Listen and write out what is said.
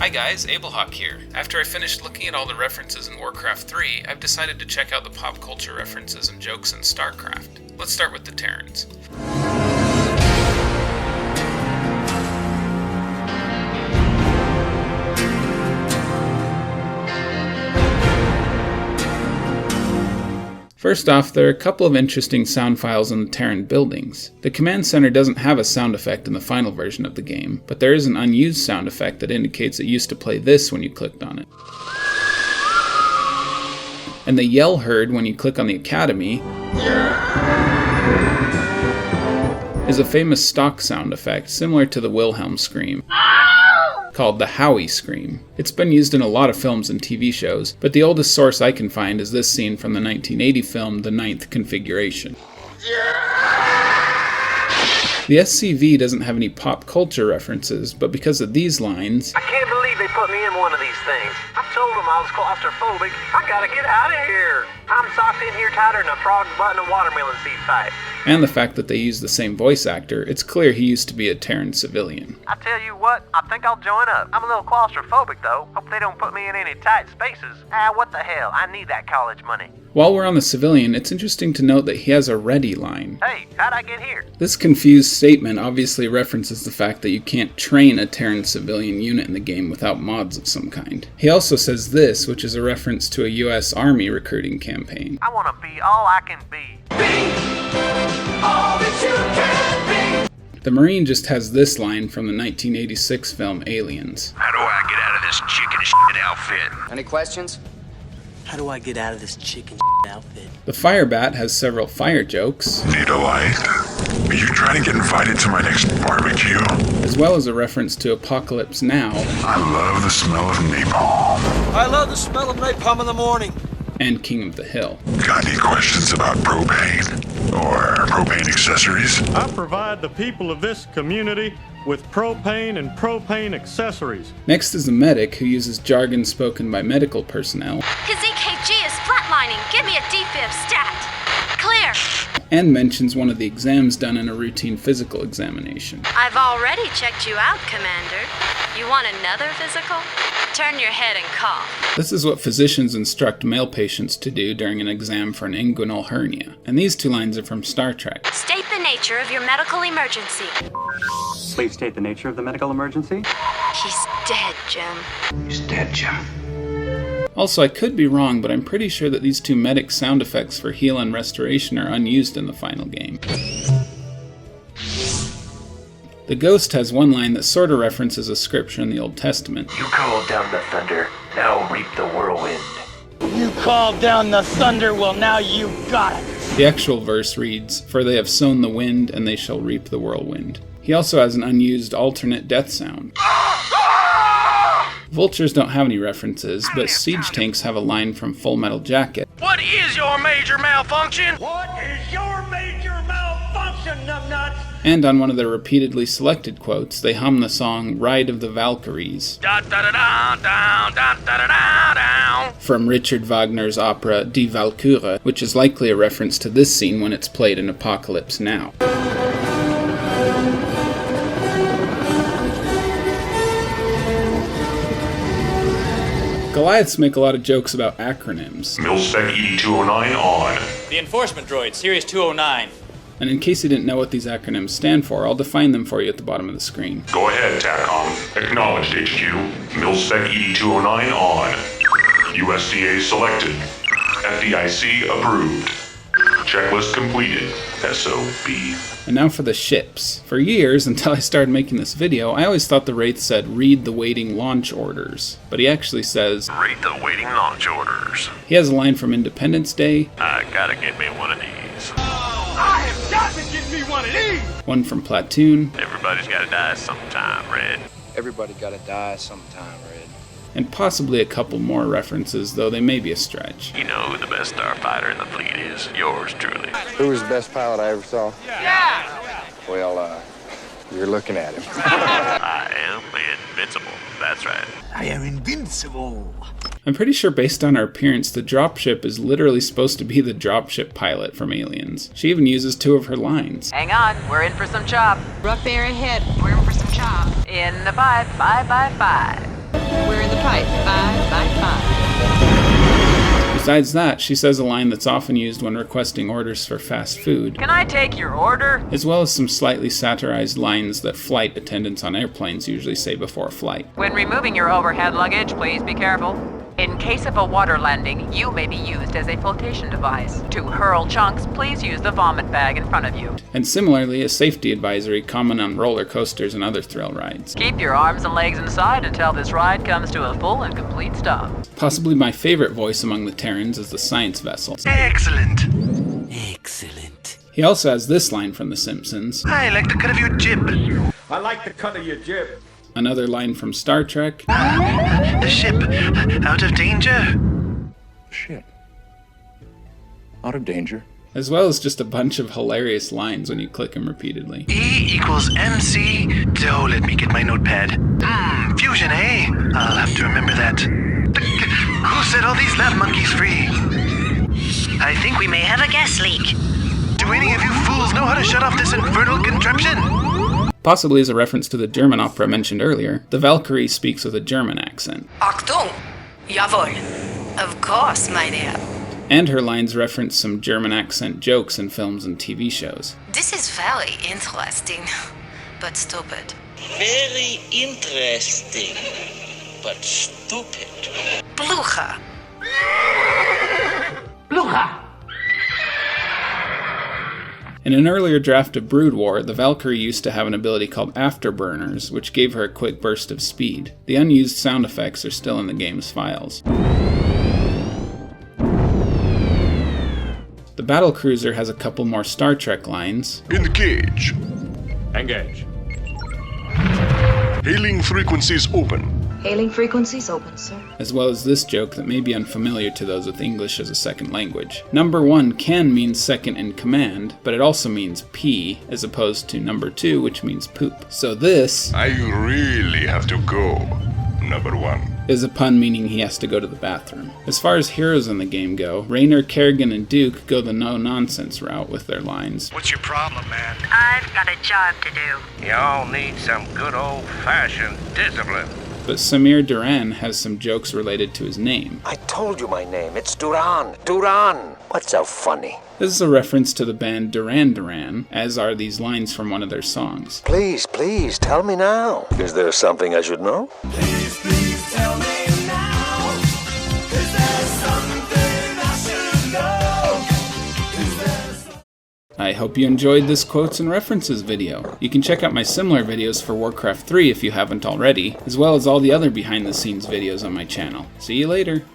Hi guys, Ablehawk here. After I finished looking at all the references in Warcraft 3, I've decided to check out the pop culture references and jokes in StarCraft. Let's start with the Terrans. First off, there are a couple of interesting sound files in the Terran buildings. The command center doesn't have a sound effect in the final version of the game, but there is an unused sound effect that indicates it used to play this when you clicked on it. And the yell heard when you click on the Academy is a famous stock sound effect similar to the Wilhelm scream, called the Howie scream. It's been used in a lot of films and TV shows, but the oldest source I can find is this scene from the 1980 film The Ninth Configuration. The SCV doesn't have any pop culture references, but because of these lines, I can't believe they put me in one of these things. I told them I was claustrophobic. I gotta get out of here. I'm socked in here tighter than a frog butt in a watermelon seed fight. and the fact that they use the same voice actor, it's clear he used to be a Terran civilian. I tell you what, I think I'll join up. I'm a little claustrophobic though. Hope they don't put me in any tight spaces. What the hell, I need that college money. While we're on the civilian, it's interesting to note that he has a ready line. Hey, how'd I get here? This confused statement obviously references the fact that you can't train a Terran civilian unit in the game without mods of some kind. He also says this, which is a reference to a US Army recruiting campaign. I want to be all I can be. Be all that you can be. The Marine just has this line from the 1986 film Aliens. How do I get out of this chicken shit outfit? Any questions? How do I get out of this chicken outfit? The Firebat has several fire jokes, Need a light? Are you trying to get invited to my next barbecue? as well as a reference to Apocalypse Now I love the smell of napalm. I love the smell of napalm in the morning. and King of the Hill. Got any questions about propane? Or propane accessories? I provide the people of this community with propane and propane accessories. Next is a medic who uses jargon spoken by medical personnel, His EKG is flatlining. Give me a defib stat. Clear. and mentions one of the exams done in a routine physical examination. I've already checked you out, Commander. You want another physical? Turn your head and cough. This is what physicians instruct male patients to do during an exam for an inguinal hernia. And these two lines are from Star Trek. State the nature of your medical emergency. Please state the nature of the medical emergency. He's dead, Jim. He's dead, Jim. Also, I could be wrong, but I'm pretty sure that these two medic sound effects for heal and restoration are unused in the final game. The Ghost has one line that sort of references a scripture in the Old Testament. You called down the thunder, now reap the whirlwind. You called down the thunder, well now you got it. The actual verse reads, "For they have sown the wind, and they shall reap the whirlwind." He also has an unused alternate death sound. Vultures don't have any references, but siege tanks have a line from Full Metal Jacket. What is your major malfunction? What is your major malfunction, numbnuts? And on one of their repeatedly selected quotes, they hum the song Ride of the Valkyries Da da da da down, da da da da down. from Richard Wagner's opera Die Valkyrie, which is likely a reference to this scene when it's played in Apocalypse Now. Goliaths make a lot of jokes about acronyms, Milspec ED209 on. The enforcement droid, Series 209. and in case you didn't know what these acronyms stand for, I'll define them for you at the bottom of the screen. Go ahead, TACOM. Acknowledged, HQ. Milspec ED209 on. USDA selected. FDIC approved. Checklist completed. SOB. And now for the ships. For years, until I started making this video, I always thought the Wraith said, "Read the waiting launch orders." But he actually says, Read the waiting launch orders. he has a line from Independence Day, I gotta get me one of these. I have got to get me one of these! one from Platoon, Everybody's gotta die sometime, Red. Everybody gotta die sometime, Red. and possibly a couple more references, though they may be a stretch. You know who the best starfighter in the fleet is. Yours truly. Who was the best pilot I ever saw? Yeah! Well, you're looking at him. I am invincible. That's right. I am invincible. I'm pretty sure based on her appearance, the Dropship is literally supposed to be the Dropship pilot from Aliens. She even uses two of her lines. Hang on, we're in for some chop. Rough air ahead. We're in for some chop. In the 5 by 5. We're in the pipe, 5 by 5. Besides that, she says a line that's often used when requesting orders for fast food, Can I take your order? as well as some slightly satirized lines that flight attendants on airplanes usually say before a flight. When removing your overhead luggage, please be careful. In case of a water landing, you may be used as a flotation device. To hurl chunks, please use the vomit bag in front of you. And similarly, a safety advisory common on roller coasters and other thrill rides. Keep your arms and legs inside until this ride comes to a full and complete stop. Possibly my favorite voice among the Terrans is the science vessel. Excellent. Excellent. He also has this line from The Simpsons, I like the cut of your jib. I like the cut of your jib. another line from Star Trek, The ship out of danger. Shit. Out of danger. as well as just a bunch of hilarious lines when you click them repeatedly. E equals MC. Oh, let me get my notepad. Fusion, eh? I'll have to remember that. Who set all these lab monkeys free? I think we may have a gas leak. Do any of you fools know how to shut off this infernal contraption? Possibly as a reference to the German opera mentioned earlier, the Valkyrie speaks with a German accent. Achtung! Jawohl! Of course, my dear. And her lines reference some German accent jokes in films and TV shows. This is very interesting, but stupid. Very interesting, but stupid. Blucher. Blucher! In an earlier draft of Brood War, the Valkyrie used to have an ability called Afterburners, which gave her a quick burst of speed. The unused sound effects are still in the game's files. The Battlecruiser has a couple more Star Trek lines. In the cage. Engage. Hailing frequencies open. Hailing frequencies open, sir. As well as this joke that may be unfamiliar to those with English as a second language. Number 1 can mean second in command, but it also means pee, as opposed to number 2, which means poop. So this I really have to go. Number 1. is a pun meaning he has to go to the bathroom. As far as heroes in the game go, Raynor, Kerrigan, and Duke go the no-nonsense route with their lines. What's your problem, man? I've got a job to do. Y'all need some good old-fashioned discipline. But Samir Duran has some jokes related to his name. I told you my name. It's Duran. Duran. What's so funny? This is a reference to the band Duran Duran, as are these lines from one of their songs. Please, please, tell me now. Is there something I should know? Please, please tell me now. Is there something I should know? Is there I hope you enjoyed this quotes and references video. You can check out my similar videos for Warcraft 3 if you haven't already, as well as all the other behind the scenes videos on my channel. See you later.